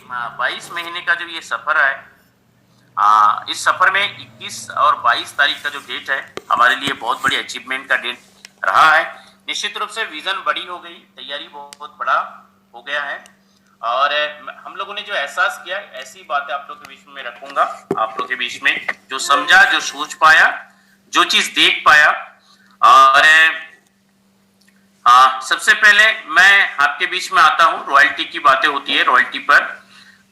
22 महीने का जो ये सफर है, इस सफर में 21 और 22 तारीख का जो डेट है हमारे लिए बहुत बड़ी अचीवमेंट का डेट रहा है। निश्चित रूप से विजन बड़ी हो गई, तैयारी बहुत बड़ा हो गया है और हम लोगों ने जो एहसास किया ऐसी बातें आप लोग के बीच में रखूंगा। आप लोग के बीच में जो समझा, जो सोच पाया, जो चीज देख पाया। और सबसे पहले मैं आपके बीच में आता हूं, रॉयल्टी की बातें होती है। रॉयल्टी पर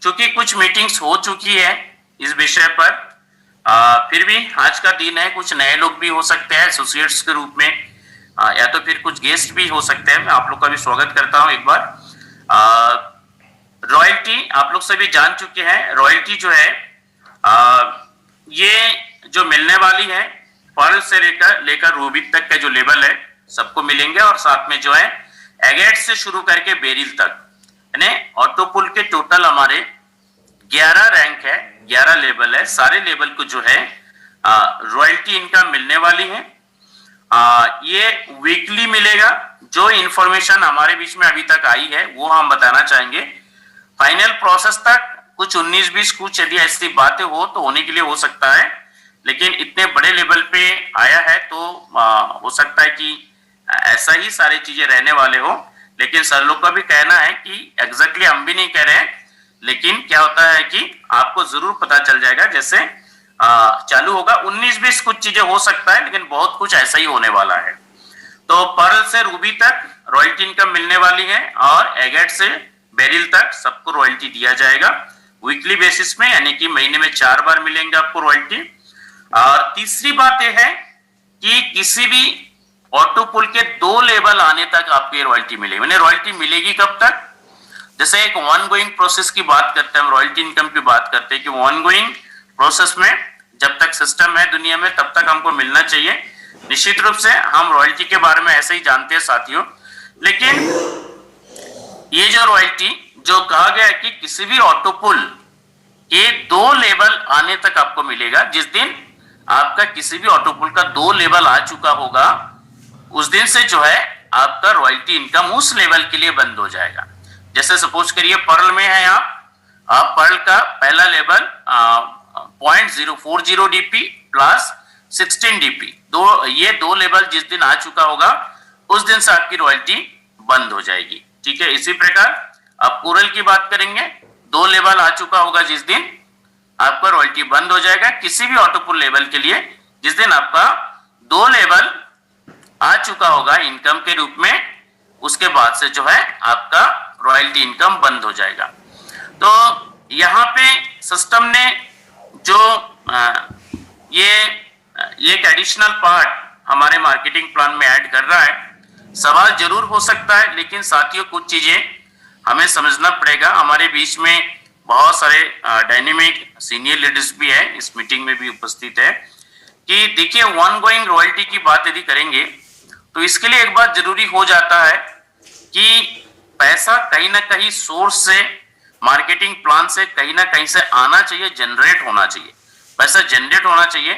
चूंकि कुछ मीटिंग्स हो चुकी है इस विषय पर, फिर भी आज का दिन है, कुछ नए लोग भी हो सकते हैं एसोसिएट्स के रूप में, या तो फिर कुछ गेस्ट भी हो सकते हैं। मैं आप लोग का भी स्वागत करता हूं एक बार। रॉयल्टी आप लोग सभी जान चुके हैं। रॉयल्टी जो है ये जो मिलने वाली है, पर्ल से लेकर रूबी तक का जो लेवल है सबको मिलेंगे और साथ में जो है एगेट से शुरू करके बेरिल तक, यानी ऑटोपुल के टोटल हमारे 11 रैंक है, 11 लेवल है। सारे लेवल को जो है रॉयल्टी इनकम मिलने वाली है। ये वीकली मिलेगा। जो इंफॉर्मेशन हमारे बीच में अभी तक आई है वो हम बताना चाहेंगे। फाइनल प्रोसेस तक कुछ 19-20 कुछ यदि ऐसी बातें हो तो होने के लिए हो सकता है, लेकिन इतने बड़े लेवल पे आया है तो हो सकता है कि ऐसा ही सारी चीजें रहने वाले हो। लेकिन सर लोग का भी कहना है कि एग्जैक्टली हम भी नहीं कह रहे हैं, लेकिन क्या होता है कि आपको जरूर पता चल जाएगा जैसे चालू होगा। 19-20 कुछ चीजें हो सकता है, लेकिन बहुत कुछ ऐसा ही होने वाला है। तो पर्ल से रूबी तक रॉयल्टी इनकम मिलने वाली है और एगेट से बेरिल तक सबको रॉयल्टी दिया जाएगा वीकली बेसिस में, यानी कि महीने में 4 बार मिलेंगे आपको रॉयल्टी। और तीसरी बात यह है कि किसी भी ऑटोपुल के 2 लेवल आने तक आपको रॉयल्टी मिलेगी। मैंने रॉयल्टी मिलेगी कब तक? जैसे एक वन गोइंग प्रोसेस की बात करते हैं, हम रॉयल्टी इनकम की बात करते हैं कि वन गोइंग प्रोसेस में जब तक सिस्टम है दुनिया में तब तक हमको मिलना चाहिए। निश्चित रूप से हम रॉयल्टी के बारे में ऐसे ही जानते हैं साथियों, लेकिन ये जो रॉयल्टी जो कहा गया है कि किसी भी ऑटोपुल के 2 लेवल आने तक आपको मिलेगा। जिस दिन आपका किसी भी ऑटोपुल का 2 लेवल आ चुका होगा उस दिन से जो है आपका रॉयल्टी इनकम उस लेवल के लिए बंद हो जाएगा। जैसे सपोज करिए पर्ल में है आप पर्ल का पहला लेवल 0.040 डीपी प्लस 16 डीपी, ये 2 लेवल जिस दिन आ चुका होगा उस दिन से आपकी रॉयल्टी बंद हो जाएगी। ठीक है, इसी प्रकार आप कोरल की बात करेंगे, 2 लेवल आ चुका होगा जिस दिन आपका रॉयल्टी बंद हो जाएगा किसी भी ऑटोपुल लेवल के लिए। जिस दिन आपका 2 लेवल आ चुका होगा इनकम के रूप में, उसके बाद से जो है आपका रॉयल्टी इनकम बंद हो जाएगा। तो यहां पे सिस्टम ने जो ये एक एडिशनल पार्ट हमारे मार्केटिंग प्लान में ऐड कर रहा है। सवाल जरूर हो सकता है, लेकिन साथियों कुछ चीजें हमें समझना पड़ेगा। हमारे बीच में बहुत सारे डायनेमिक सीनियर लीडर्स भी है, इस मीटिंग में भी उपस्थित है, कि देखिए वन गोइंग रॉयल्टी की बात यदि करेंगे तो इसके लिए एक बात जरूरी हो जाता है कि पैसा कहीं ना कहीं सोर्स से, मार्केटिंग प्लान से कहीं ना कहीं से आना चाहिए, जनरेट होना चाहिए। पैसा जनरेट होना चाहिए,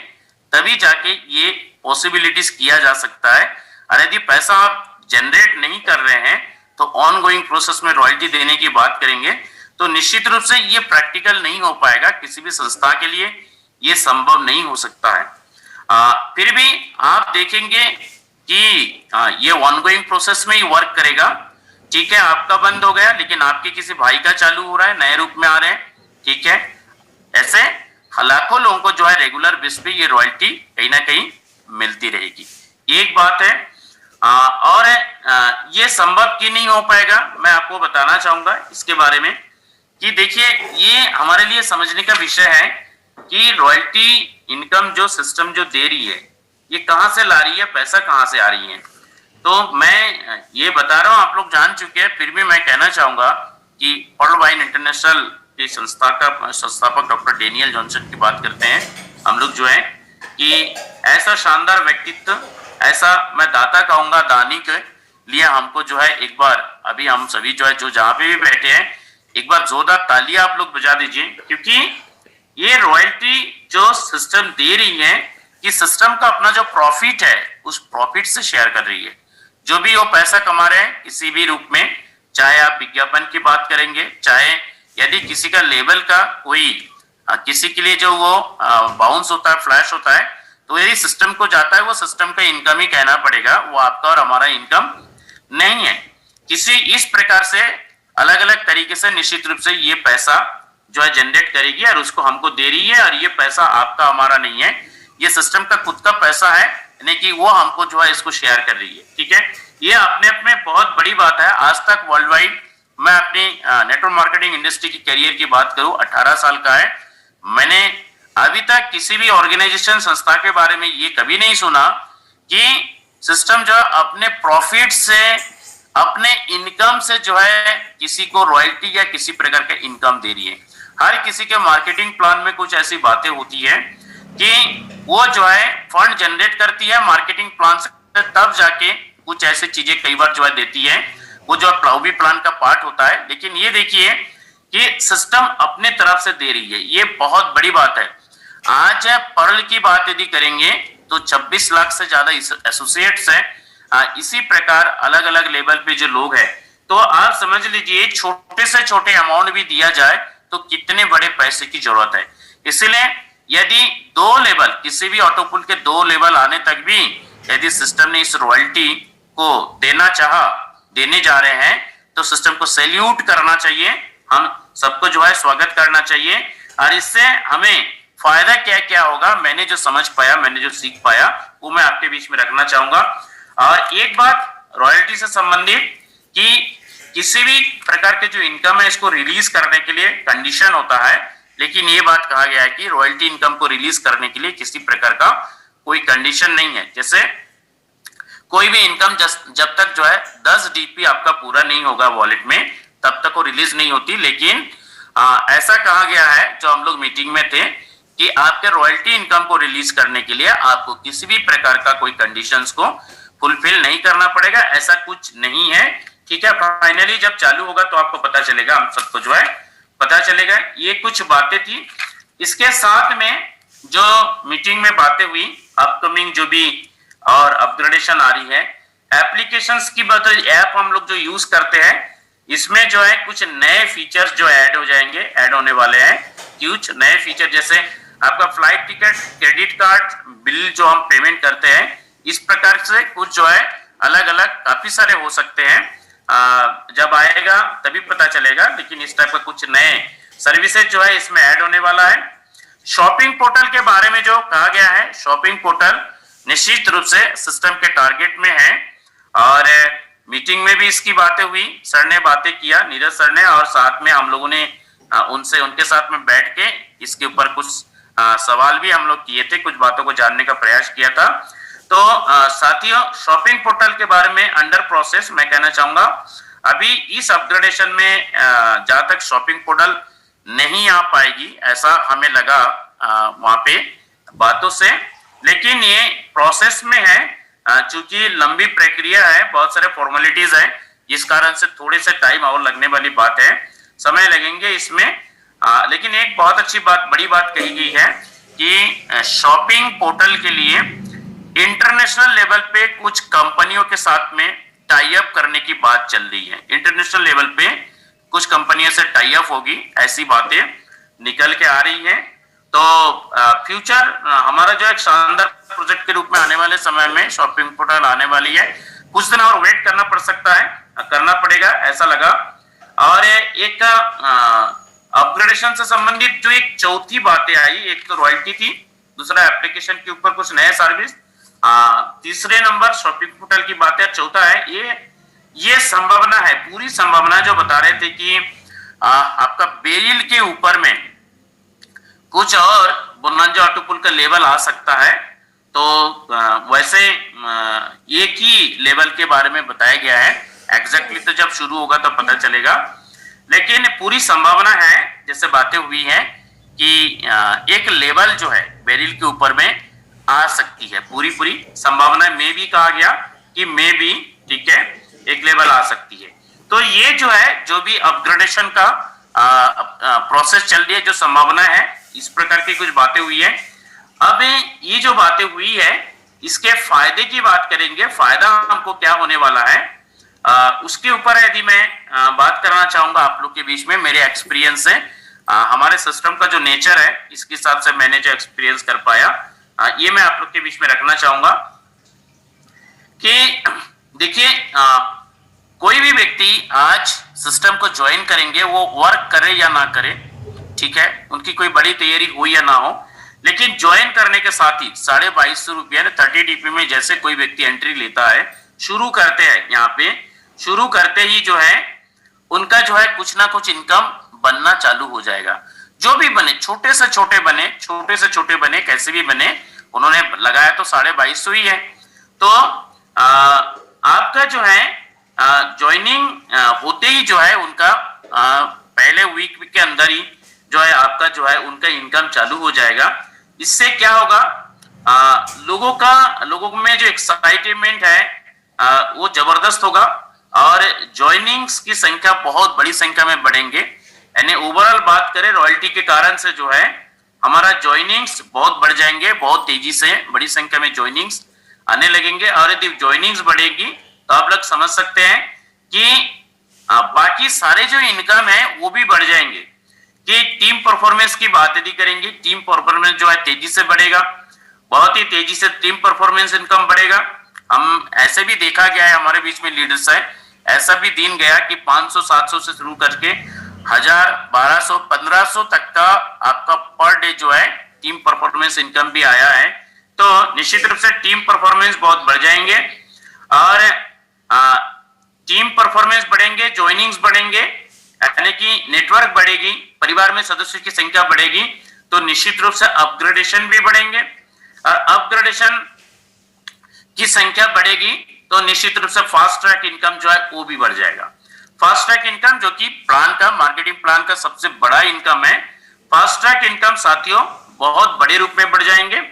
तभी जाके ये पॉसिबिलिटीज किया जा सकता है। और यदि पैसा आप जनरेट नहीं कर रहे हैं तो ऑन गोइंग प्रोसेस में रॉयल्टी देने की बात करेंगे तो निश्चित रूप से ये प्रैक्टिकल नहीं हो पाएगा, किसी भी संस्था के लिए ये संभव नहीं हो सकता है। फिर भी आप देखेंगे कि ये ऑन गोइंग प्रोसेस में ही वर्क करेगा। ठीक है, आपका बंद हो गया लेकिन आपके किसी भाई का चालू हो रहा है, नए रूप में आ रहे हैं। ठीक है, ऐसे लाखों लोगों को जो है रेगुलर बेस पे ये रॉयल्टी कहीं ना कहीं मिलती रहेगी। एक बात है और ये संभव क्यों नहीं हो पाएगा, मैं आपको बताना चाहूंगा इसके बारे में कि देखिए ये हमारे लिए समझने का विषय है कि रॉयल्टी इनकम जो सिस्टम जो दे रही है ये कहां से ला रही है, पैसा कहां से आ रही है। तो मैं ये बता रहा हूं, आप लोग जान चुके हैं, फिर भी मैं कहना चाहूंगा कि पर्ल वाइन इंटरनेशनल की संस्था का संस्थापक डॉक्टर डेनियल जॉनसन की बात करते हैं हम लोग जो है कि ऐसा शानदार व्यक्तित्व, ऐसा मैं दाता कहूंगा, दानी के लिए हमको जो है एक बार अभी हम सभी जो है जो जहां पे भी बैठे हैं एक बार जोरदार तालियां आप लोग बजा दीजिए, क्योंकि ये रॉयल्टी जो सिस्टम दे रही है कि सिस्टम का अपना जो प्रॉफिट है उस प्रॉफिट से शेयर कर रही है। जो भी वो पैसा कमा रहे हैं किसी भी रूप में, चाहे आप विज्ञापन की बात करेंगे, चाहे यदि किसी का लेवल का कोई किसी के लिए जो वो बाउंस होता है, फ्लैश होता है, तो यदि सिस्टम को जाता है, वो सिस्टम का इनकम ही कहना पड़ेगा, वो आपका और हमारा इनकम नहीं है। किसी इस प्रकार से अलग अलग तरीके से निश्चित रूप से ये पैसा जो है जनरेट करेगी और उसको हमको दे रही है, और ये पैसा आपका हमारा नहीं है, ये सिस्टम का खुद का पैसा है, यानी कि वो हमको जो है इसको शेयर कर रही है। ठीक है, ये अपने आप में बहुत बड़ी बात है। आज तक वर्ल्ड वाइड मैं अपनी नेटवर्क मार्केटिंग इंडस्ट्री की करियर की बात करूं, 18 साल का है, मैंने अभी तक किसी भी ऑर्गेनाइजेशन संस्था के बारे में ये कभी नहीं सुना कि सिस्टम जो अपने प्रॉफिट से, अपने इनकम से जो है किसी को रॉयल्टी या किसी प्रकार का इनकम दे रही है। हर किसी के मार्केटिंग प्लान में कुछ ऐसी बातें होती है कि वो जो है फंड जनरेट करती है मार्केटिंग प्लान से, तब जाके कुछ ऐसी चीजें कई बार जो है देती है, वो जो प्लावी प्लान का पार्ट होता है। लेकिन ये देखिए कि सिस्टम अपने तरफ से दे रही है, ये बहुत बड़ी बात है। आज पर्ल की बात यदि करेंगे तो 26 लाख से ज्यादा एसोसिएट्स है, इसी प्रकार अलग अलग लेवल पे जो लोग हैं, तो आप समझ लीजिए छोटे से छोटे अमाउंट भी दिया जाए तो कितने बड़े पैसे की जरूरत है। इसलिए यदि 2 लेवल, किसी भी ऑटोपुल के 2 लेवल आने तक भी यदि सिस्टम ने इस रॉयल्टी को देने जा रहे हैं, तो सिस्टम को सैल्यूट करना चाहिए, हम सबको जो है स्वागत करना चाहिए। और इससे हमें फायदा क्या क्या होगा, मैंने जो समझ पाया, मैंने जो सीख पाया, वो मैं आपके बीच में रखना चाहूंगा। और एक बात रॉयल्टी से संबंधित कि किसी भी प्रकार के जो इनकम है इसको रिलीज करने के लिए कंडीशन होता है, लेकिन ये बात कहा गया है कि रॉयल्टी इनकम को रिलीज करने के लिए किसी प्रकार का कोई कंडीशन नहीं है। जैसे कोई भी इनकम जब तक जो है 10 डीपी आपका पूरा नहीं होगा वॉलेट में, तब तक वो रिलीज नहीं होती। लेकिन ऐसा कहा गया है, जो हम लोग मीटिंग में थे, कि आपके रॉयल्टी इनकम को रिलीज करने के लिए आपको किसी भी प्रकार का कोई कंडीशंस को फुलफिल नहीं करना पड़ेगा, ऐसा कुछ नहीं है। ठीक है, फाइनली जब चालू होगा तो आपको पता चलेगा, हम सबको जो है पता चलेगा। ये कुछ बातें थी। इसके साथ में जो मीटिंग में बातें हुई, अपकमिंग जो भी और अपग्रेडेशन आ रही है, एप्लीकेशंस की बात, ऐप हम लोग जो यूज करते हैं, इसमें जो है कुछ नए फीचर्स जो ऐड हो जाएंगे, ऐड होने वाले हैं कुछ नए फीचर। जैसे आपका flight ticket, credit card bill जो हम पेमेंट करते हैं, इस प्रकार से कुछ जो है अलग अलग काफी सारे हो सकते हैं। जब आएगा तभी पता चलेगा, लेकिन इस टाइप का कुछ नए सर्विसेज जो है इसमें ऐड होने वाला है। शॉपिंग पोर्टल के बारे में जो कहा गया है, शॉपिंग पोर्टल निश्चित रूप से सिस्टम के टारगेट में है, और मीटिंग में भी इसकी बातें हुई, सर ने बातें किया, नीरज सर ने, और साथ में हम लोगों ने उनके साथ में बैठ के इसके ऊपर कुछ सवाल भी हम लोग किए थे, कुछ बातों को जानने का प्रयास किया था। तो साथियों, शॉपिंग पोर्टल के बारे में अंडर प्रोसेस मैं कहना चाहूंगा, अभी इस अपग्रेडेशन में जहां तक शॉपिंग पोर्टल नहीं आ पाएगी ऐसा हमें लगा वहां पे बातों से, लेकिन ये प्रोसेस में है। चूंकि लंबी प्रक्रिया है, बहुत सारे फॉर्मेलिटीज है, इस कारण से थोड़े से टाइम और लगने वाली बात है, समय लगेंगे इसमें। लेकिन एक बहुत अच्छी बात, बड़ी बात कही गई है कि शॉपिंग पोर्टल के लिए इंटरनेशनल लेवल पे कुछ कंपनियों के साथ में टाई अप करने की बात चल रही है। इंटरनेशनल लेवल पे कुछ कंपनियों से टाई अप होगी, ऐसी बातें निकल के आ रही हैं। तो फ्यूचर हमारा जो एक शानदार प्रोजेक्ट के रूप में आने वाले समय में शॉपिंग पोर्टल आने वाली है। कुछ दिन और वेट करना पड़ सकता है, करना पड़ेगा ऐसा लगा। और एक अपग्रेडेशन से संबंधित जो एक चौथी बातें आई, एक तो रॉयल्टी थी, दूसरा एप्लीकेशन के ऊपर कुछ नए सर्विस, तीसरे नंबर शॉपिंग पोर्टल की बात है, चौथा है ये संभावना है, पूरी संभावना जो बता रहे थे कि आपका बेरिल के ऊपर में कुछ और बोनांजा ऑटोपुल का लेवल आ सकता है। तो वैसे एक ही लेवल के बारे में बताया गया है, एग्जैक्टली तो जब शुरू होगा तो पता चलेगा, लेकिन पूरी संभावना है, जैसे बातें हुई हैं कि एक लेवल जो है बेरिल के ऊपर में आ सकती है, पूरी संभावना में भी कहा गया कि में भी, ठीक है, एक लेवल आ सकती है। तो ये जो है, जो भी अपग्रेडेशन का प्रोसेस चल रही है, जो संभावना है, इस प्रकार की कुछ बातें हुई है। अब ये जो बातें हुई है, इसके फायदे की बात करेंगे। फायदा हमको क्या होने वाला है, उसके ऊपर यदि मैं बात करना चाहूंगा आप लोग के बीच में, मेरे एक्सपीरियंस से हमारे सिस्टम का जो नेचर है इसके हिसाब से मैंने जो एक्सपीरियंस कर पाया ये मैं आप लोग के बीच में रखना चाहूंगा कि देखिए कोई भी व्यक्ति आज सिस्टम को ज्वाइन करेंगे, वो वर्क करे या ना करे, ठीक है, उनकी कोई बड़ी तैयारी हो या ना हो, लेकिन ज्वाइन करने के साथ ही 2250 रुपया 30 DP में जैसे कोई व्यक्ति एंट्री लेता है, शुरू करते हैं, यहाँ पे शुरू करते ही जो है उनका जो है कुछ ना कुछ इनकम बनना चालू हो जाएगा। जो भी बने, छोटे से छोटे बने, छोटे से छोटे बने, कैसे भी बने, उन्होंने लगाया तो 2250 ही है। तो आपका जो है ज्वाइनिंग होते ही जो है उनका पहले वीक के अंदर ही जो है आपका जो है उनका इनकम चालू हो जाएगा। इससे क्या होगा, लोगों में जो एक्साइटमेंट है वो जबरदस्त होगा और ज्वाइनिंग्स की संख्या बहुत बड़ी संख्या में बढ़ेंगे। यानी ओवरऑल बात करें रॉयल्टी के कारण से जो है हमारा ज्वाइनिंग्स बहुत बढ़ जाएंगे, बहुत तेजी से बड़ी संख्या में ज्वाइनिंग्स आने लगेंगे। और यदि ज्वाइनिंग्स बढ़ेगी तो आप लोग समझ सकते हैं कि बाकी सारे जो इनकम है वो भी बढ़ जाएंगे। कि टीम परफॉर्मेंस की बात यदि करेंगे, टीम परफॉर्मेंस जो है तेजी से बढ़ेगा, बहुत ही तेजी से टीम परफॉर्मेंस इनकम बढ़ेगा। हम ऐसे भी देखा गया है, हमारे बीच में लीडर्स है, ऐसा भी दिन गया कि 500-700 से शुरू करके 1000, 1200, 1500 तक का आपका पर डे जो है टीम परफॉर्मेंस इनकम भी आया है। तो निश्चित रूप से टीम परफॉर्मेंस बहुत बढ़ जाएंगे और टीम परफॉर्मेंस बढ़ेंगे, ज्वाइनिंग्स बढ़ेंगे, यानी कि नेटवर्क बढ़ेगी, परिवार में सदस्यों की संख्या बढ़ेगी, तो निश्चित रूप से अपग्रेडेशन भी बढ़ेंगे और अपग्रेडेशन की संख्या बढ़ेगी तो निश्चित रूप से फास्ट ट्रैक इनकम जो है वो भी बढ़ जाएगा। फास्ट ट्रैक इनकम जो कि प्लान का, मार्केटिंग प्लान का सबसे बड़ा इनकम है। फास्ट ट्रैक इनकम साथियों बहुत बड़े रूप में बढ़ जाएंगे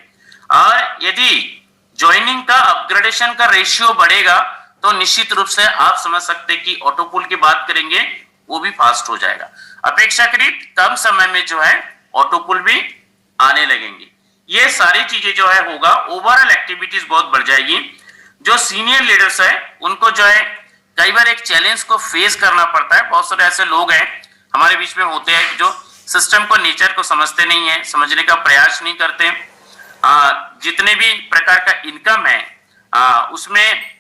और यदि ज्वाइनिंग का अपग्रेडेशन का रेशियो बढ़ेगा तो निश्चित रूप से आप समझ सकते हैं कि ऑटोपुल की बात करेंगे वो भी फास्ट हो जाएगा। अपेक्षाकृत कम समय में जो है ऑटोपुल भी आने लगेंगे। ये सारी चीजें जो है होगा, ओवरऑल एक्टिविटीज बहुत बढ़ जाएगी। जो सीनियर लीडर्स है उनको जो है कई बार एक चैलेंज को फेस करना पड़ता है। बहुत सारे ऐसे लोग हैं हमारे बीच में होते हैं जो सिस्टम को, नेचर को समझते नहीं है, समझने का प्रयास नहीं करते। जितने भी प्रकार का इनकम है उसमें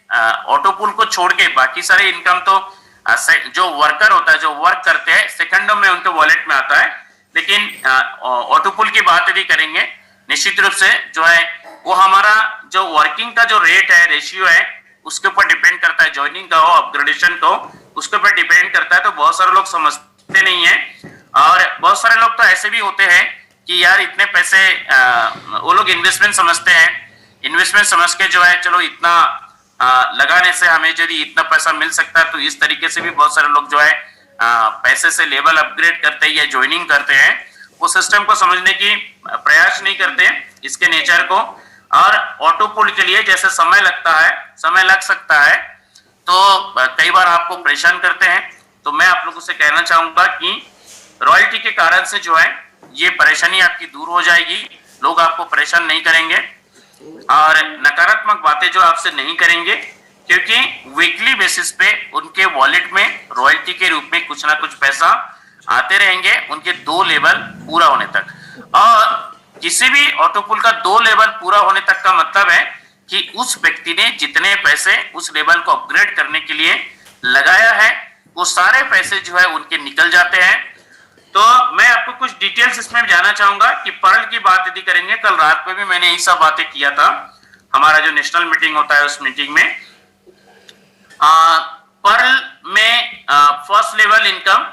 ऑटोपुल को छोड़ के बाकी सारे इनकम तो जो वर्कर होता है, जो वर्क करते हैं, सेकंडों में उनके वॉलेट में आता है। लेकिन ऑटोपुल की बात यदि करेंगे निश्चित रूप से जो है वो हमारा जो वर्किंग का जो रेट है, रेशियो है, उसके ऊपर डिपेंड करता है। ज्वाइनिंग का हो, अपग्रेडेशन का हो, उसके ऊपर डिपेंड करता है। तो बहुत सारे लोग समझते नहीं है और बहुत सारे लोग तो ऐसे भी होते हैं कि यार इतने पैसे वो लोग इन्वेस्टमेंट समझते हैं, इन्वेस्टमेंट समझ के जो है चलो इतना लगाने से हमें यदि इतना पैसा मिल सकता है, तो इस तरीके से भी बहुत सारे लोग जो है पैसे से लेवल अपग्रेड करते हैं या ज्वाइनिंग करते हैं। वो सिस्टम को समझने की प्रयास नहीं करते इसके नेचर को। और ऑटोपुल के लिए जैसे समय लगता है, समय लग सकता है, तो कई बार आपको परेशान करते हैं। तो मैं आप लोगों से कहना चाहूंगा कि रॉयल्टी के कारण से जो है ये परेशानी आपकी दूर हो जाएगी। लोग आपको परेशान नहीं करेंगे और नकारात्मक बातें जो आपसे नहीं करेंगे, क्योंकि वीकली बेसिस पे उनके वॉलेट में रॉयल्टी के रूप में कुछ ना कुछ पैसा आते रहेंगे उनके 2 लेवल पूरा होने तक। और किसी भी ऑटोपुल का 2 लेवल पूरा होने तक का मतलब है कि उस व्यक्ति ने जितने पैसे उस लेवल को अपग्रेड करने के लिए लगाया है वो सारे पैसे जो है उनके निकल जाते हैं। तो मैं आपको कुछ डिटेल्स इसमें जानना चाहूंगा कि पर्ल की बात यदि करेंगे, कल रात में भी मैंने यही सब बातें किया था। हमारा जो नेशनल मीटिंग होता है उस मीटिंग में पर्ल में first level income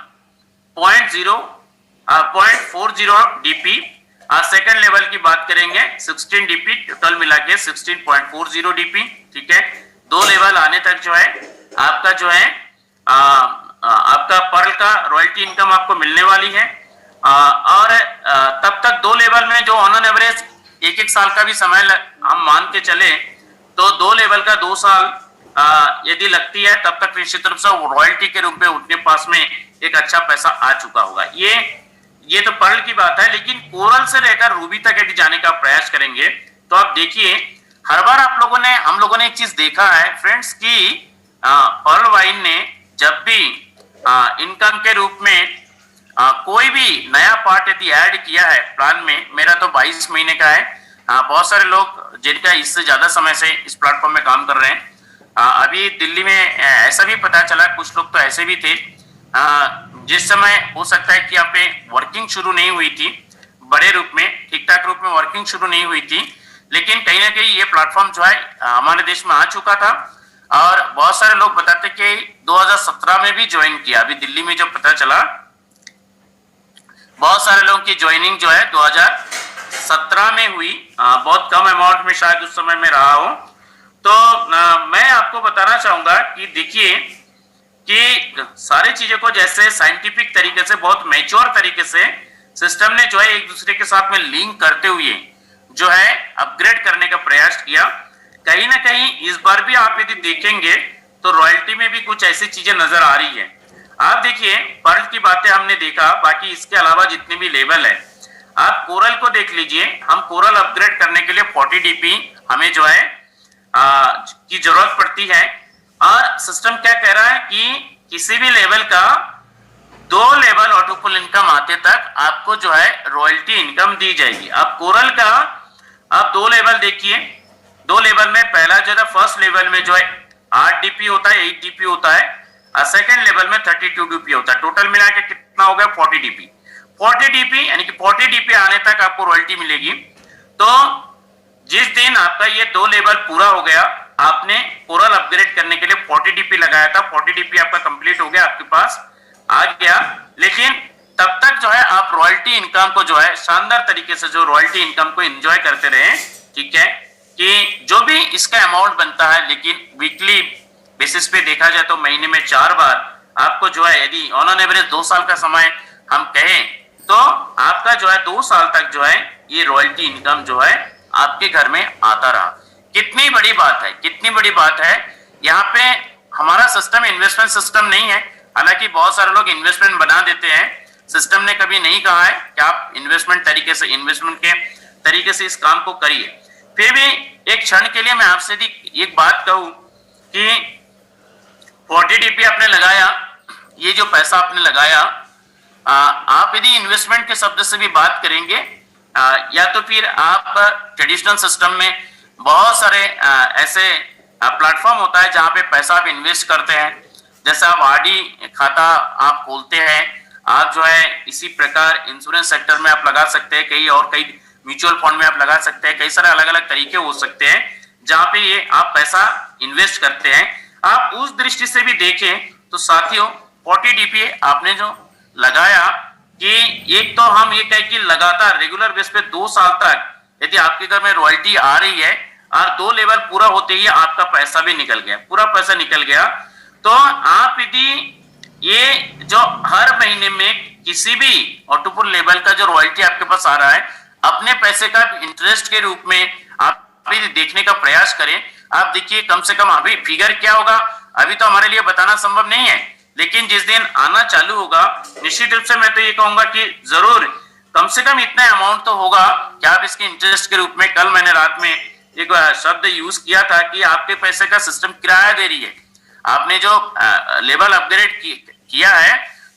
0.40 DP, second level की बात करेंगे 16 DP, टोटल मिला के 16.40 DP, ठीक है। 2 लेवल आने तक जो है आपका जो है आपका पर्ल का रॉयल्टी इनकम आपको मिलने वाली है। और तब तक 2 लेवल में जो ऑन एवरेज 1-1 साल का भी समय हम मान के चले तो 2 लेवल का 2 साल यदि लगती है तब तक निश्चित रूप से रॉयल्टी के रूप में उनके पास में एक अच्छा पैसा आ चुका होगा। ये तो पर्ल की बात है। लेकिन कोरल से लेकर रूबी तक यदि जाने का प्रयास करेंगे तो आप देखिए हर बार हम लोगों ने एक चीज देखा है फ्रेंड्स की पर्ल वाइन ने जब भी इनकम के रूप में कोई भी नया पार्ट यदि ऐड किया है प्लान में, मेरा तो 22 महीने का है, बहुत सारे लोग जिनका इससे ज्यादा समय से इस प्लेटफॉर्म में काम कर रहे हैं। अभी दिल्ली में ऐसा भी पता चला, कुछ लोग तो ऐसे भी थे जिस समय हो सकता है कि यहाँ पे वर्किंग शुरू नहीं हुई थी, बड़े रूप में ठीक ठाक रूप में वर्किंग शुरू नहीं हुई थी, लेकिन कहीं ना कहीं ये प्लेटफॉर्म जो है हमारे देश में आ चुका था। और बहुत सारे लोग बताते कि 2017 में भी ज्वाइन किया। अभी दिल्ली में जो पता चला, बहुत सारे लोगों की ज्वाइनिंग जो है 2017 में हुई, बहुत कम अमाउंट में शायद उस समय में रहा हूं। तो मैं आपको बताना चाहूंगा कि देखिए कि सारी चीजों को जैसे साइंटिफिक तरीके से, बहुत मैच्योर तरीके से सिस्टम ने जो है एक दूसरे के साथ में लिंक करते हुए जो है अपग्रेड करने का प्रयास किया। कहीं ना कहीं इस बार भी आप यदि देखेंगे तो रॉयल्टी में भी कुछ ऐसी चीजें नजर आ रही है। आप देखिए पर्ल की बातें हमने देखा, बाकी इसके अलावा जितने भी लेवल है, आप कोरल को देख लीजिए। हम कोरल अपग्रेड करने के लिए 40 डीपी हमें जो है की जरूरत पड़ती है, और सिस्टम क्या कह रहा है कि किसी भी लेवल का 2 लेवल ऑटोफुल इनकम आते तक आपको जो है रॉयल्टी इनकम दी जाएगी। अब कोरल का आप 2 लेवल देखिए, 2 लेवल में पहला जो है फर्स्ट लेवल में जो है 8 डीपी होता है, 8 डीपी होता है, और सेकंड लेवल में 32 डीपी होता है। टोटल मिला के कितना हो गया 40 डीपी। 40 डीपी यानी कि 40 डीपी आने तक आपको रॉयल्टी मिलेगी। तो जिस दिन आपका ये 2 लेवल पूरा हो गया, आपने कोरल अपग्रेड करने के लिए 40 डीपी लगाया था, 40 डीपी आपका कंप्लीट हो गया, आपके पास आ गया, लेकिन तब तक जो है आप रॉयल्टी इनकम को जो है शानदार तरीके से जो रॉयल्टी इनकम को एंजॉय करते रहे। ठीक है, कि जो भी इसका अमाउंट बनता है, लेकिन वीकली बेसिस पे देखा जाए तो महीने में 4 बार आपको जो है, यदि ऑन एन एवरेज 2 साल का समय हम कहें तो आपका जो है 2 साल तक जो है ये रॉयल्टी इनकम जो है आपके घर में आता रहा। कितनी बड़ी बात है, कितनी बड़ी बात है। यहाँ पे हमारा सिस्टम इन्वेस्टमेंट सिस्टम नहीं है, हालांकि बहुत सारे लोग इन्वेस्टमेंट बना देते हैं। सिस्टम ने कभी नहीं कहा है कि आप इन्वेस्टमेंट के तरीके से इस काम को करिए। फिर भी एक क्षण के लिए मैं आपसे एक बात कहूं कि 40 डीपी आपने लगाया, ये जो पैसा आपने लगाया, आप यदि इन्वेस्टमेंट के शब्द से भी बात करेंगे, या तो फिर आप ट्रेडिशनल सिस्टम में बहुत सारे ऐसे प्लेटफॉर्म होता है जहां पे पैसा आप इन्वेस्ट करते हैं। जैसे आप आरडी खाता आप खोलते हैं, आप जो है इसी प्रकार इंश्योरेंस सेक्टर में आप लगा सकते हैं, कई म्यूचुअल फंड में आप लगा सकते हैं, कई सारे अलग अलग तरीके हो सकते हैं जहां पे ये आप पैसा इन्वेस्ट करते हैं। आप उस दृष्टि से भी देखें तो साथियों 40 डीपी आपने जो लगाया, कि एक तो हम ये कहें कि लगातार रेगुलर बेस पे 2 साल तक यदि आपके घर में रॉयल्टी आ रही है और 2 लेवल पूरा होते ही आपका पैसा भी निकल गया, पूरा पैसा निकल गया, तो आप यदि ये जो हर महीने में किसी भी ऑटोपुल लेवल का जो रॉयल्टी आपके पास आ रहा है, अपने पैसे का इंटरेस्ट के रूप में आप देखने का प्रयास करें। आप देखिए कम से कम अभी फिगर क्या होगा, अभी तो हमारे लिए बताना संभव नहीं है, लेकिन जिस दिन आना चालू होगा निश्चित रूप से मैं तो ये कहूंगा कि जरूर कम से कम इतना अमाउंट तो होगा कि आप इसके इंटरेस्ट के रूप में, कल मैंने रात में एक शब्द यूज किया था कि आपके पैसे का सिस्टम किराया दे रही है। आपने जो लेवल अपग्रेड किया है,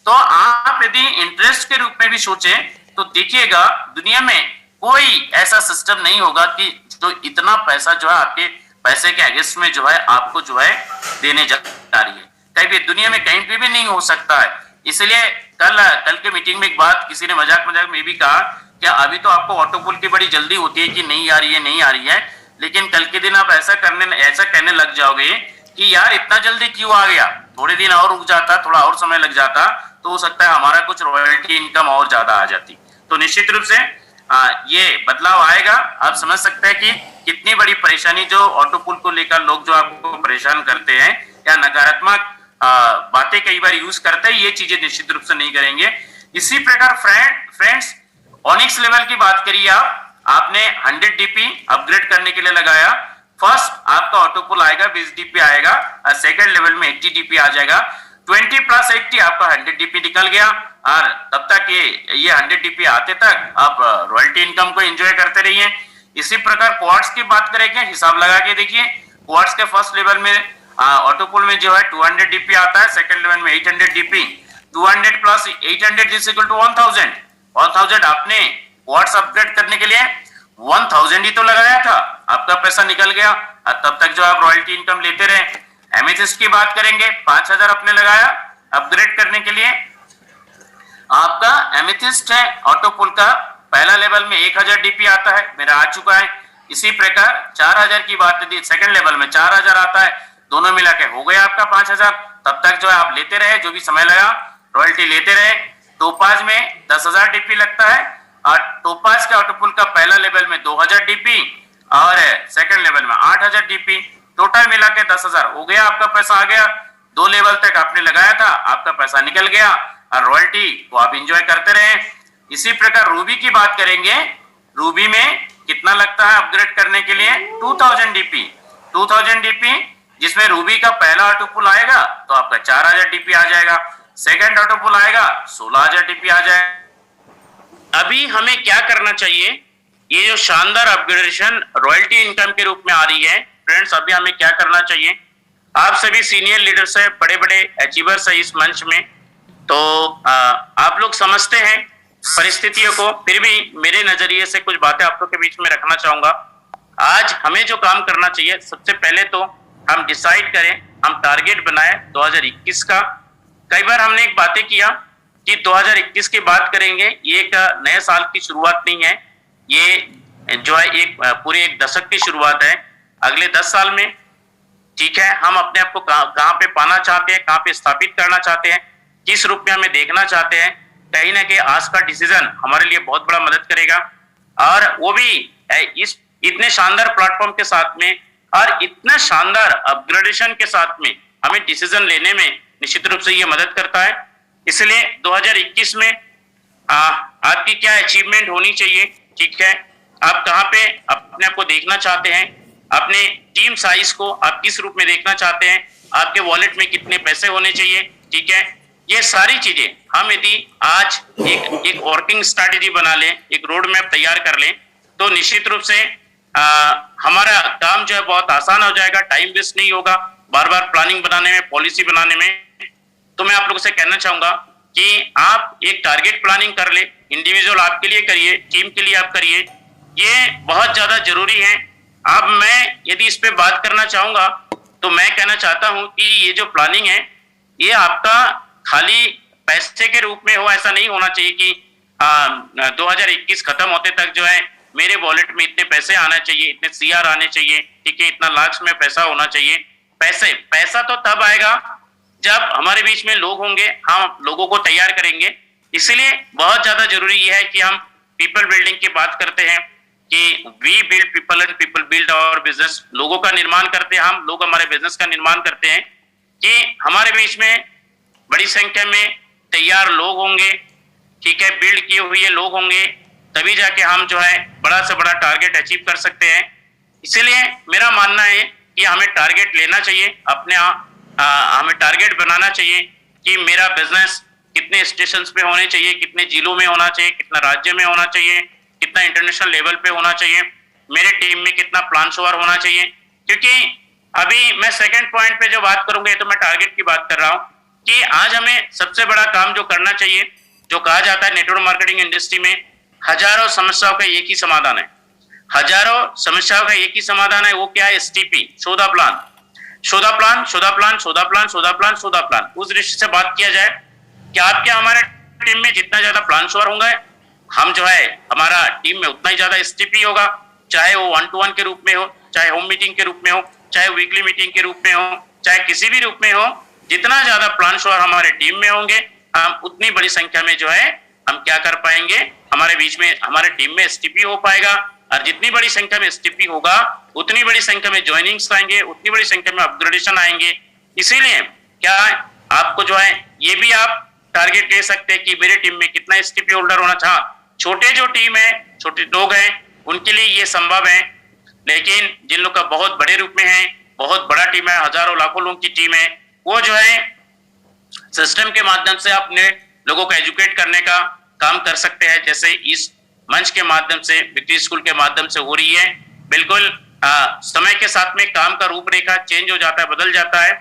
तो आप यदि इंटरेस्ट के रूप में भी सोचें तो देखिएगा दुनिया में कोई ऐसा सिस्टम नहीं होगा कि जो इतना पैसा जो है आपके पैसे के अगेंस्ट में जो है आपको जो है देने जा रही है। कहीं भी दुनिया में कहीं पे भी नहीं हो सकता है। इसलिए कल के मीटिंग में एक बात किसी ने मजाक में भी कहा कि अभी तो आपको ऑटोपुल की बड़ी जल्दी होती है कि नहीं आ रही है, लेकिन कल के दिन आप ऐसा कहने लग जाओगे कि यार इतना जल्दी क्यों आ गया, थोड़े दिन और रुक जाता, थोड़ा और समय लग जाता तो हो सकता है हमारा कुछ रॉयल्टी इनकम और ज्यादा आ जाती। तो निश्चित रूप से ये बदलाव आएगा। आप समझ सकते हैं कि कितनी बड़ी परेशानी जो ऑटोपुल को लेकर लोग जो आपको परेशान करते हैं या नकारात्मक बातें कई बार यूज करते हैं, ये चीजें निश्चित रूप से नहीं करेंगे। इसी प्रकार फ्रेंड्स ऑनिक्स लेवल की बात करिए, आपने 100 डीपी अपग्रेड करने के लिए लगाया, फर्स्ट आपका ऑटोपुल आएगा 20 डीपी आएगा, और सेकंड लेवल में 80 डीपी आ जाएगा। 20 + 80 आपका 100 डीपी निकल गया, और तब तक ये 100 डीपी आते तक आप रॉयल्टी इनकम को एंजॉय करते रहिए। इसी प्रकार क्वार्ट्स की बात करेंगे, हिसाब लगा के देखिए, क्वार्ट्स के फर्स्ट लेवल में ऑटोपुल में जो है 200 डीपी आता है, सेकंड लेवल में 800 DP. 200 plus 800 is equal to 1000। 1000 आपने वाट्स अपग्रेड करने के लिए 1000 ही तो लगाया था, आपका पैसा निकल गया और तब तक जो आप रॉयल्टी इनकम लेते रहे। एमेथिस्ट की बात करेंगे, 5000 आपने लगाया अपग्रेड करने के लिए, आपका एमेथिस्ट है ऑटोपुल का पहला लेवल में 1000 डीपी आता है, मेरा आ चुका है। इसी प्रकार 4000 की बात थी, सेकंड लेवल में 4000 आता है, दोनों मिला के हो गया आपका 5000। तब तक जो है आप लेते रहे, जो भी समय लगा रॉयल्टी लेते रहे। टोपाज में 10000 डीपी लगता है और टोपाज के ऑटोपुल का पहला लेवल में 2000 डीपी और सेकंड लेवल में 8000 डीपी, टोटल मिला के 10000 हो गया, आपका पैसा आ गया। 2 लेवल तक आपने लगाया था, आपका पैसा निकल गया और रॉयल्टी को आप एंजॉय करते रहे। इसी प्रकार रूबी की बात करेंगे, रूबी में कितना लगता है अपग्रेड करने के लिए? 2000 डीपी। 2000 डीपी जिसमें रूबी का पहला ऑटोपुल आएगा तो आपका 4000 डीपी आ जाएगा, सेकंड ऑटोपुल आएगा 16000 डीपी आ जाएगा। अभी हमें क्या करना चाहिए? ये जो शानदार अपग्रेडेशन रॉयल्टी इनकम के रूप में आ रही है फ्रेंड्स, अभी हमें क्या करना चाहिए? आप सभी सीनियर लीडर्स है, बड़े बड़े अचीवर्स है इस मंच में, तो आप लोग समझते हैं परिस्थितियों को, फिर भी मेरे नजरिए से कुछ बातें आप लोग के बीच में रखना चाहूंगा। आज हमें जो काम करना चाहिए, सबसे पहले तो हम डिसाइड करें, हम टारगेट बनाए 2021 का। कई बार हमने एक बातें किया कि 2021 की बात करेंगे, ये एक नए साल की शुरुआत नहीं है, ये जो है एक पूरे एक दशक की शुरुआत है। अगले 10 साल में, ठीक है, हम अपने आप को कहां पे पाना चाहते हैं, कहां पे स्थापित करना चाहते हैं, किस रूप में हमें देखना चाहते हैं, कहीं ना कहीं आज का डिसीजन हमारे लिए बहुत बड़ा मदद करेगा। और वो भी इस इतने शानदार प्लेटफॉर्म के साथ में और इतना शानदार अपग्रेडेशन के साथ में हमें डिसीजन लेने में निश्चित रूप से ये मदद करता है। इसलिए 2021 में आपकी क्या अचीवमेंट होनी चाहिए, ठीक है, आप कहाँ पे अपने आप को देखना चाहते हैं, अपने टीम साइज को आप किस रूप में देखना चाहते हैं, आपके वॉलेट में कितने पैसे होने चाहिए, ठीक है, ये सारी चीजें हम यदि आज एक वर्किंग स्ट्रैटेजी बना लें, एक रोड मैप तैयार कर लें, तो निश्चित रूप से हमारा काम जो है बहुत आसान हो जाएगा, टाइम वेस्ट नहीं होगा बार बार प्लानिंग बनाने में, पॉलिसी बनाने में। तो मैं आप लोगों से कहना चाहूंगा कि आप एक टारगेट प्लानिंग कर ले, इंडिविजुअल आपके लिए करिए, टीम के लिए आप करिए, ये बहुत ज्यादा जरूरी है। अब मैं यदि इस पे बात करना चाहूंगा तो मैं कहना चाहता हूं कि ये जो प्लानिंग है ये आपका खाली पैसे के रूप में हो, ऐसा नहीं होना चाहिए कि 2021 खत्म होते तक जो है मेरे वॉलेट में इतने पैसे आना चाहिए, इतने सीआर आने चाहिए, ठीक है, इतना लाख में पैसा होना चाहिए। पैसा तो तब आएगा जब हमारे बीच में लोग होंगे, हम लोगों को तैयार करेंगे। इसलिए बहुत ज्यादा जरूरी यह है कि हम पीपल बिल्डिंग की बात करते हैं कि we build people and people build our business. लोगों का निर्माण करते हैं हम, लोग हमारे बिजनेस का निर्माण करते हैं कि हमारे बीच में बड़ी संख्या में तैयार लोग होंगे, ठीक है, बिल्ड किए हुए लोग होंगे, तभी जाके हम जो है बड़ा से बड़ा टारगेट अचीव कर सकते हैं। इसीलिए मेरा मानना है कि हमें टारगेट लेना चाहिए, अपने हमें टारगेट बनाना चाहिए कि मेरा बिजनेस कितने स्टेशंस पे होने चाहिए, कितने जिलों में होना चाहिए, कितना राज्य में होना चाहिए, कितना इंटरनेशनल लेवल पे होना चाहिए, मेरे टीम में कितना प्लान शुमार होना चाहिए। क्योंकि अभी मैं सेकंड पॉइंट पे जो बात करूंगा, ये तो मैं टारगेट की बात कर रहा हूं कि आज हमें सबसे बड़ा काम जो करना चाहिए, जो कहा जाता है नेटवर्क मार्केटिंग इंडस्ट्री में हजारों समस्याओं का एक ही समाधान है, हजारों समस्याओं का एक ही समाधान है। वो क्या है? एसटीपी, शोधा प्लान, शोधा प्लान, शोधा प्लान, शोधा प्लान, शोधा प्लान, शोधा प्लान। उस दृष्टि से बात किया जाए कि आपके हमारे टीम में जितना ज्यादा प्लान शुमार होंगे, हम जो है हमारा टीम में उतना ही ज्यादा एसटीपी होगा, चाहे वो 1-to-1 के रूप में हो, चाहे होम मीटिंग के रूप में हो, चाहे वीकली मीटिंग के रूप में हो, चाहे किसी भी रूप में हो। जितना ज्यादा प्लान शुमार हमारे टीम में होंगे, हम उतनी बड़ी संख्या में जो है हम क्या कर पाएंगे, हमारे बीच में हमारे टीम में एसटीपी हो पाएगा। और जितनी बड़ी संख्या में एसटीपी होगा, उतनी बड़ी संख्या में ज्वाइनिंग्स आएंगे, उतनी बड़ी संख्या में अपग्रेडेशन आएंगे। इसीलिए क्या आपको जो है ये भी आप टारगेट ले सकते हैं कि मेरे टीम में कितना एसटीपी होल्डर होना चाहिए। छोटे जो टीम है, छोटे लोग हैं, उनके लिए ये संभव है, लेकिन जिन लोग का बहुत बड़े रूप में है, बहुत बड़ा टीम है, हजारों लाखों लोगों की टीम है, वो जो है सिस्टम के माध्यम से अपने लोगों को एजुकेट करने का काम कर सकते हैं, जैसे इस मंच के माध्यम से, विक्ट्री स्कूल के माध्यम से हो रही है। बिल्कुल समय के साथ में काम का रूपरेखा चेंज हो जाता है, बदल जाता है,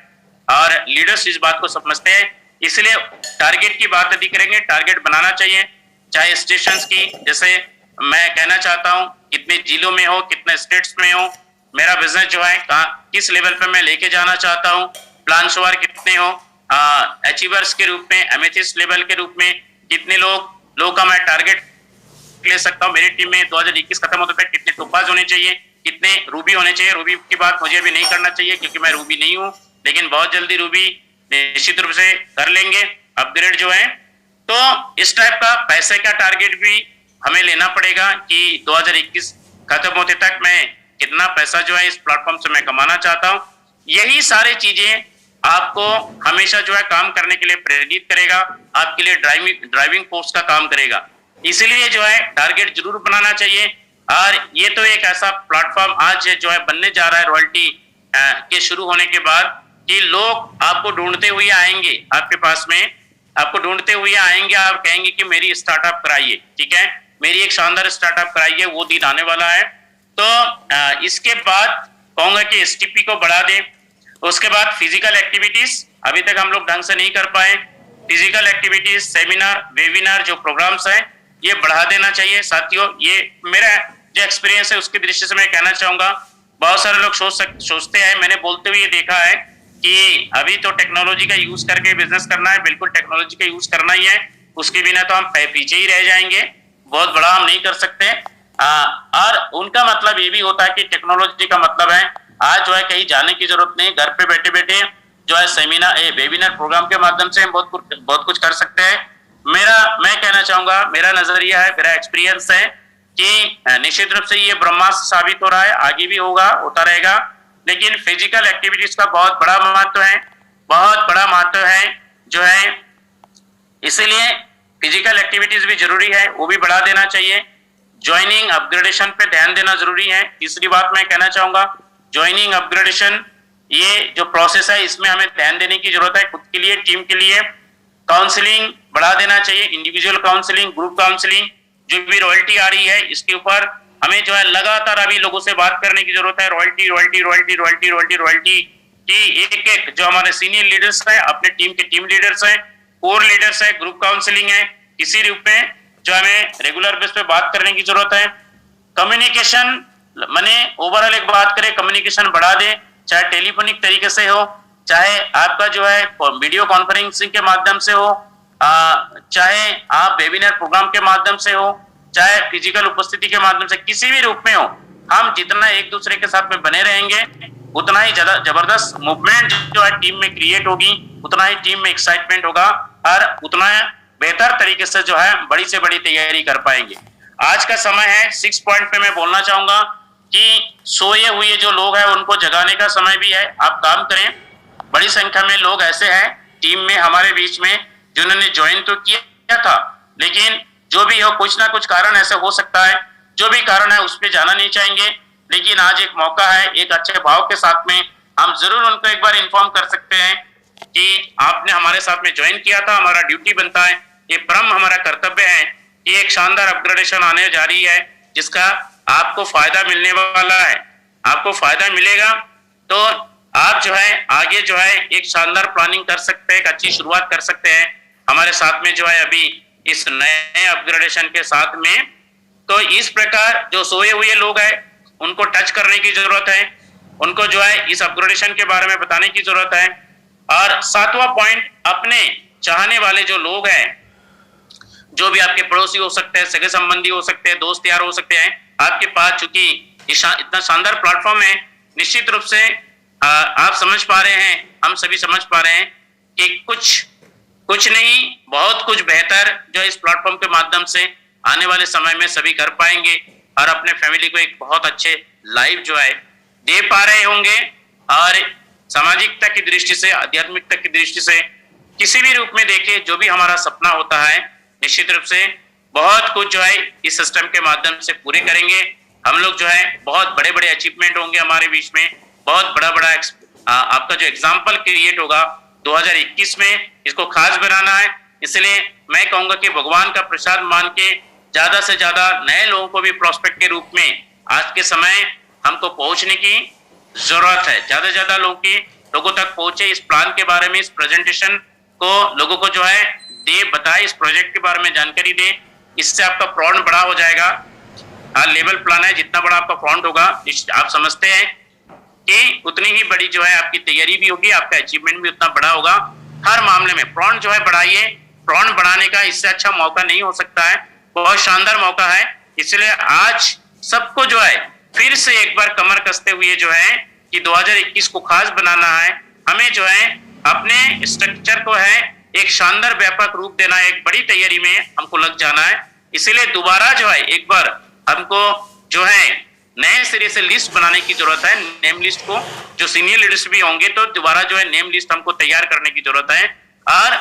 और लीडर्स इस बात को समझते हैं। इसलिए टारगेट की बात यदि करेंगे, टारगेट बनाना चाहिए, चाहे स्टेशंस की, जैसे मैं कहना चाहता हूं कितने जिलों में हो, कितने स्टेट्स में हो, मेरा बिजनेस जो है किस लेवल पे मैं लेके जाना चाहता हूं, प्लान शुमार कितने हो, अचीवर्स के रूप में, एमेथिस्ट लेवल के रूप में कितने लोगों का मैं टारगेट ले सकता हूं। मेरी टीम में 2021 खत्म होते तक कितने टोपाज होने चाहिए, कितने रूबी होने चाहिए। रूबी की बात मुझे अभी नहीं करना चाहिए क्योंकि मैं रूबी नहीं हूं, लेकिन बहुत जल्दी रूबी निश्चित रूप से कर लेंगे अपग्रेड जो है। तो इस टाइप का पैसे का टारगेट भी हमें लेना पड़ेगा कि 2021 खत्म होते तक मैं कितना पैसा जो है इस प्लेटफॉर्म से मैं कमाना चाहता हूं। यही सारी चीजें आपको हमेशा जो है काम करने के लिए प्रेरित करेगा, आपके लिए ड्राइविंग फोर्स का काम करेगा। इसलिए जो है टारगेट जरूर बनाना चाहिए। और ये तो एक ऐसा प्लेटफॉर्म आज जो है बनने जा रहा है रॉयल्टी के शुरू होने के बाद, कि लोग आपको ढूंढते हुए आएंगे आपके पास में, आपको ढूंढते हुए आएंगे, आप कहेंगे कि मेरी स्टार्टअप कराइए, ठीक है, मेरी एक शानदार स्टार्टअप कराइए, वो दिन आने वाला है। तो इसके बाद कहूंगा कि एसटीपी को बढ़ा दें। उसके बाद फिजिकल एक्टिविटीज अभी तक हम लोग ढंग से नहीं कर पाए, फिजिकल एक्टिविटीज, सेमिनार, वेबिनार जो प्रोग्राम्स हैं ये बढ़ा देना चाहिए साथियों। ये मेरा जो एक्सपीरियंस है उसकी दृष्टि से मैं कहना चाहूंगा। बहुत सारे लोग सोचते हैं, मैंने बोलते हुए देखा है कि अभी तो टेक्नोलॉजी का यूज करके बिजनेस करना है, बिल्कुल टेक्नोलॉजी का यूज करना ही है, उसके बिना तो हम पीछे ही रह जाएंगे, बहुत बड़ा हम नहीं कर सकते। और उनका मतलब ये भी होता है कि टेक्नोलॉजी का मतलब है आज जो है कहीं जाने की जरूरत नहीं, घर पे बैठे बैठे जो है सेमिनार वेबिनार प्रोग्राम के माध्यम से हम बहुत कुछ कर सकते हैं। मैं कहना चाहूंगा, मेरा नजरिया है, मेरा एक्सपीरियंस है कि निश्चित रूप से ये ब्रह्मास्त्र साबित हो रहा है, आगे भी होगा, होता रहेगा। लेकिन फिजिकल एक्टिविटीज का बहुत बड़ा महत्व है, बहुत बड़ा महत्व है जो है, इसीलिए फिजिकल एक्टिविटीज भी जरूरी है, वो भी बढ़ा देना चाहिए। ज्वाइनिंग अपग्रेडेशन पे ध्यान देना जरूरी है। तीसरी बात मैं कहना चाहूंगा, ज्वाइनिंग अपग्रेडेशन ये जो प्रोसेस है इसमें हमें ध्यान देने की जरूरत है, खुद के लिए, टीम के लिए। काउंसलिंग बढ़ा देना चाहिए, इंडिविजुअल काउंसलिंग, ग्रुप काउंसलिंग, जो भी रॉयल्टी आ रही है इसके ऊपर हमें जो है लगातार अभी लोगों से बात करने की जरूरत है। Royalty royalty royalty royalty royalty royalty की एक एक जो हमारे सीनियर लीडर्स है, अपने टीम के टीम लीडर्स है, कोर लीडर्स है, ग्रुप काउंसलिंग है, किसी रूप में जो हमें रेगुलर बेस पे बात करने की जरूरत है। कम्युनिकेशन माने ओवरऑल एक बात करें, कम्युनिकेशन बढ़ा दें, चाहे टेलीफोनिक तरीके से हो, चाहे आपका जो है वीडियो कॉन्फ्रेंसिंग के माध्यम से हो, चाहे आप वेबिनार प्रोग्राम के माध्यम से हो, चाहे फिजिकल उपस्थिति के माध्यम से, किसी भी रूप में हो, हम जितना एक दूसरे के साथ में बने रहेंगे उतना ही ज्यादा जबरदस्त मूवमेंट जो है टीम में क्रिएट होगी, उतना ही टीम में एक्साइटमेंट होगा और उतना बेहतर तरीके से जो है बड़ी से बड़ी तैयारी कर पाएंगे। आज का समय है, 6 पॉइंट पे मैं बोलना चाहूंगा कि सोए हुए जो लोग हैं उनको जगाने का समय भी है, आप काम करें। बड़ी संख्या में लोग ऐसे हैं टीम में हमारे बीच में जिन्होंने ज्वाइन तो किया था, लेकिन जो भी हो कुछ ना कुछ कारण ऐसे हो सकता है, जो भी कारण है उस पर जाना नहीं चाहेंगे। लेकिन आज एक मौका है, एक अच्छे भाव के साथ में हम जरूर उनको एक बार इन्फॉर्म कर सकते हैं कि आपने हमारे साथ में ज्वाइन किया था, हमारा ड्यूटी बनता है, ये परम हमारा कर्तव्य है कि एक शानदार अपग्रेडेशन आने जा रही है जिसका आपको फायदा मिलने वाला है। आपको फायदा मिलेगा तो आप जो है आगे जो है एक शानदार प्लानिंग कर सकते हैं, एक अच्छी शुरुआत कर सकते हैं हमारे साथ में जो है अभी इस नए अपग्रेडेशन के साथ में। तो इस प्रकार जो सोए हुए लोग हैं उनको टच करने की जरूरत है, उनको जो है इस अपग्रेडेशन के बारे में बताने की जरूरत है। और 7वां पॉइंट, अपने चाहने वाले जो लोग हैं, जो भी आपके पड़ोसी हो सकते हैं, सगे संबंधी हो सकते हैं, दोस्त यार हो सकते हैं, आपके पास चूंकि इतना शानदार प्लेटफॉर्म है, निश्चित रूप से आप समझ पा रहे हैं, हम सभी समझ पा रहे हैं कि कुछ नहीं बहुत कुछ बेहतर जो इस प्लेटफॉर्म के माध्यम से आने वाले समय में सभी कर पाएंगे और अपने फैमिली को एक बहुत अच्छे लाइफ जो है दे पा रहे होंगे। और सामाजिकता की दृष्टि से, आध्यात्मिकता की दृष्टि से, किसी भी रूप में देखे जो भी हमारा सपना होता है, निश्चित रूप से बहुत कुछ जो है इस सिस्टम के माध्यम से पूरे करेंगे। हम लोग जो है बहुत बड़े बड़े अचीवमेंट होंगे हमारे बीच में, बहुत बड़ा आपका जो एग्जाम्पल क्रिएट होगा 2021 में, इसको खास बनाना है। इसलिए मैं कहूंगा कि भगवान का प्रसाद मान के ज्यादा से ज्यादा नए लोगों को भी प्रोस्पेक्ट के रूप में आज के समय हमको पहुंचने की जरूरत है, ज्यादा से ज्यादा लोगों तक पहुंचे, इस प्लान के बारे में, इस प्रेजेंटेशन को लोगों को जो है दे, बताए, इस प्रोजेक्ट के बारे में जानकारी दे। इससे आपका फ्रंट बड़ा हो जाएगा। लेवल प्लान है, जितना बड़ा आपका फ्रंट होगा, आप समझते हैं कि उतनी ही बड़ी जो है आपकी तैयारी भी होगी, आपका अचीवमेंट भी उतना बड़ा होगा। हर मामले में फ्रंट जो है बढ़ाइए, फ्रंट बढ़ाने का इससे अच्छा मौका नहीं हो सकता है, बहुत शानदार मौका है। इसलिए आज सबको जो है फिर से एक बार कमर कसते हुए जो है कि 2021 को खास बनाना है, हमें जो है अपने स्ट्रक्चर को है एक शानदार व्यापक रूप देना है, एक बड़ी तैयारी में हमको लग जाना है। इसीलिए दोबारा जो है एक बार हमको जो है नए सिरे से लिस्ट बनाने की जरूरत है, नेम लिस्ट को, जो सीनियर लीडर्स भी होंगे तो दोबारा जो है नेम लिस्ट हमको तैयार करने की जरूरत है। और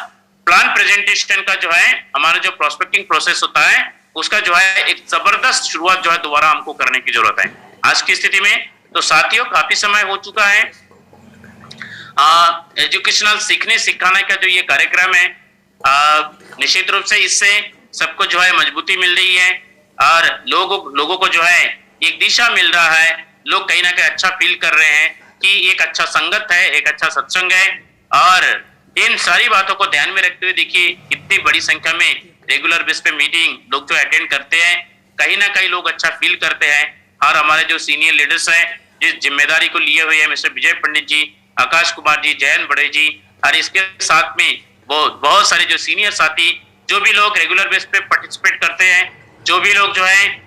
प्लान प्रेजेंटेशन का जो है हमारा जो प्रोस्पेक्टिंग प्रोसेस होता है उसका जो है एक जबरदस्त शुरुआत जो है दोबारा हमको करने की जरूरत है आज की स्थिति में। तो साथियों, काफी समय हो चुका है। एजुकेशनल सीखने सिखाने का जो ये कार्यक्रम है, निश्चित रूप से इससे सबको जो है मजबूती मिल रही है और लोगों को जो है एक दिशा मिल रहा है। लोग कहीं ना कहीं अच्छा फील कर रहे हैं कि एक अच्छा संगत है, एक अच्छा सत्संग है। और इन सारी बातों को ध्यान में रखते हुए देखिए इतनी बड़ी संख्या में रेगुलर बेस पे मीटिंग लोग जो अटेंड करते हैं, कहीं ना कहीं लोग अच्छा फील करते हैं। और हमारे जो सीनियर लीडर्स हैं, जिस जिम्मेदारी को लिए हुए हैं, मिस्टर विजय पंडित जी, आकाश कुमार जी, जयंत बड़े जी, और इसके साथ में बहुत सारे जो सीनियर साथी, जो भी लोग रेगुलर बेस पे पार्टिसिपेट करते हैं, जो भी लोग जो है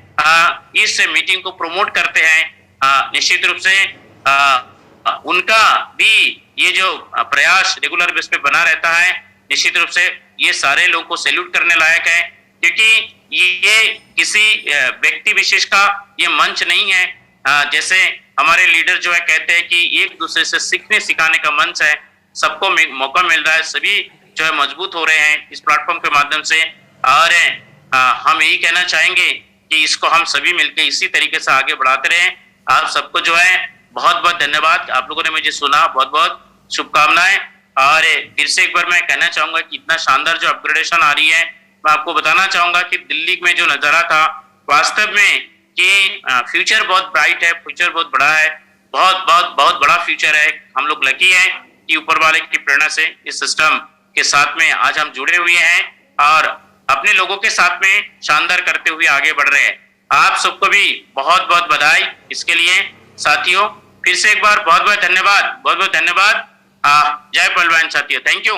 इस मीटिंग को प्रमोट करते हैं, निश्चित रूप से उनका भी ये जो प्रयास रेगुलर बेस पे बना रहता है, निश्चित रूप से ये सारे लोगों को सैल्यूट करने लायक है। क्योंकि ये किसी व्यक्ति विशेष का ये मंच नहीं है, जैसे हमारे लीडर जो है कहते हैं कि एक दूसरे से सीखने सिखाने का मंच है, सबको मौका मिल रहा है, सभी जो है मजबूत हो रहे हैं इस प्लेटफॉर्म के माध्यम से। और हम यही कहना चाहेंगे कि इसको हम सभी मिलकर इसी तरीके से आगे बढ़ाते रहें। आप सबको जो है बहुत बहुत धन्यवाद, आप लोगों ने मुझे सुना, बहुत बहुत शुभकामनाएं। और फिर से एक बार मैं कहना चाहूंगा कि इतना शानदार जो अपग्रेडेशन आ रही है, मैं आपको बताना चाहूंगा कि दिल्ली में जो नजारा था वास्तव में कि फ्यूचर बहुत ब्राइट है, फ्यूचर बहुत बड़ा है, बहुत बड़ा फ्यूचर है। हम लोग लकी हैं कि ऊपर वाले की प्रेरणा से इस सिस्टम के साथ में आज हम जुड़े हुए हैं और अपने लोगों के साथ में शानदार करते हुए आगे बढ़ रहे हैं। आप सबको भी बहुत बहुत बधाई इसके लिए। साथियों, फिर से एक बार बहुत बहुत धन्यवाद, बहुत बहुत धन्यवाद। जय पहलवान साथियों, थैंक यू।